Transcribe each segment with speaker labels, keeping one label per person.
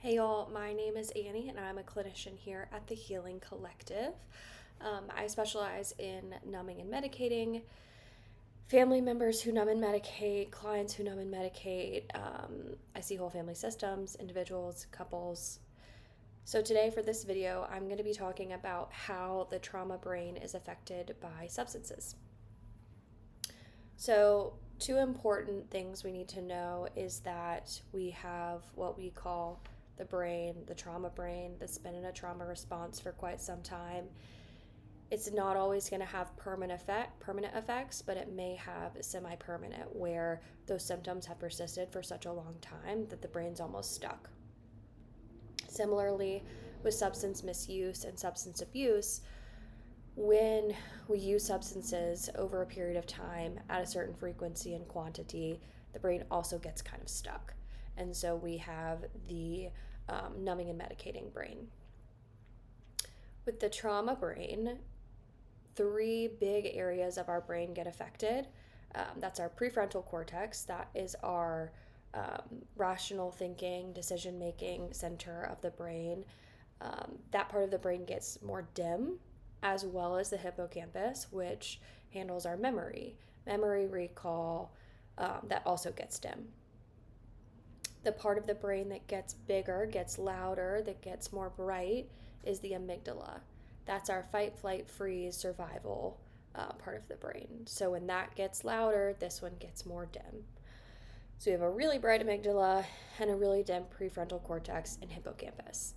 Speaker 1: Hey y'all, my name is Annie and I'm a clinician here at the Healing Collective. I specialize in numbing and medicating, family members who numb and medicate, clients who numb and medicate. I see whole family systems, individuals, couples. So today for this video, I'm going to be talking about how the trauma brain is affected by substances. So two important things we need to know is that we have what we call the brain, the trauma brain, that's been in a trauma response for quite some time. It's not always going to have permanent effects, but it may have semi-permanent, where those symptoms have persisted for such a long time that the brain's almost stuck. Similarly, with substance misuse and substance abuse, when we use substances over a period of time at a certain frequency and quantity, the brain also gets kind of stuck. And so we have the numbing and medicating brain. With the trauma brain, three big areas of our brain get affected. That's our prefrontal cortex, that is our rational thinking, decision-making center of the brain. That part of the brain gets more dim, as well as the hippocampus, which handles our memory recall, that also gets dim. The part of the brain that gets bigger, gets louder, that gets more bright is the amygdala. That's our fight, flight, freeze, survival part of the brain. So when that gets louder, this one gets more dim. So we have a really bright amygdala and a really dim prefrontal cortex and hippocampus.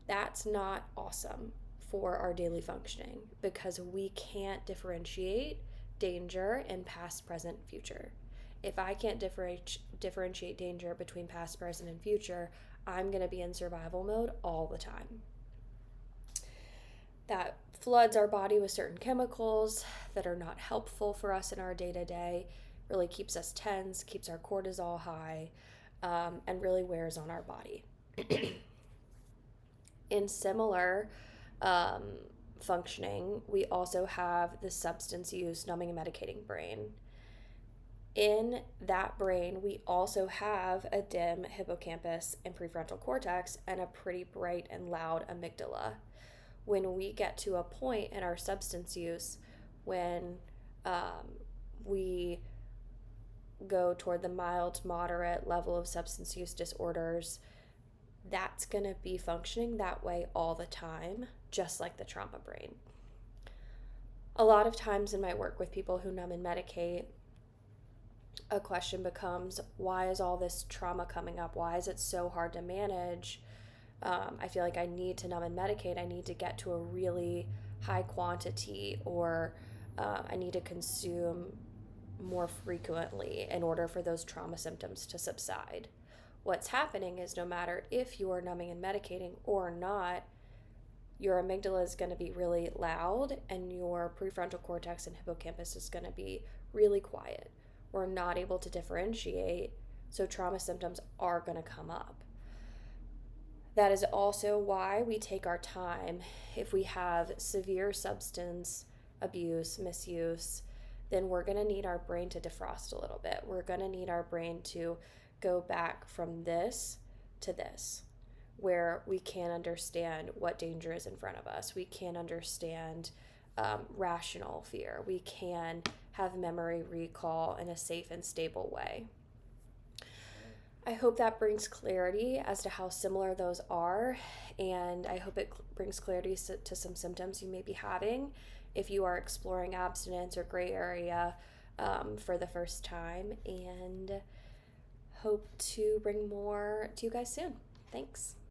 Speaker 1: That's not awesome for our daily functioning because we can't differentiate danger in past, present, future. If I can't differentiate danger between past, present, and future, I'm going to be in survival mode all the time. That floods our body with certain chemicals that are not helpful for us in our day-to-day, really keeps us tense, keeps our cortisol high, and really wears on our body. In similar functioning, we also have the substance use, numbing, and medicating brain. In that brain, we also have a dim hippocampus and prefrontal cortex and a pretty bright and loud amygdala. When we get to a point in our substance use when we go toward the mild to moderate level of substance use disorders, that's going to be functioning that way all the time, just like the trauma brain. A lot of times in my work with people who numb and medicate, a question becomes, why is all this trauma coming up? Why is it so hard to manage? I feel like I need to numb and medicate. I need to get to a really high quantity, or I need to consume more frequently in order for those trauma symptoms to subside. What's happening is no matter if you are numbing and medicating or not, your amygdala is going to be really loud and your prefrontal cortex and hippocampus is going to be really quiet. We're not able to differentiate, so trauma symptoms are going to come up. That is also why we take our time. If we have severe substance abuse, misuse, then we're going to need our brain to defrost a little bit. We're going to need our brain to go back from this to this, where we can understand what danger is in front of us. We can understand rational fear. We can have memory recall in a safe and stable way. I hope that brings clarity as to how similar those are, and I hope it brings clarity to some symptoms you may be having if you are exploring abstinence or gray area for the first time, and hope to bring more to you guys soon. Thanks.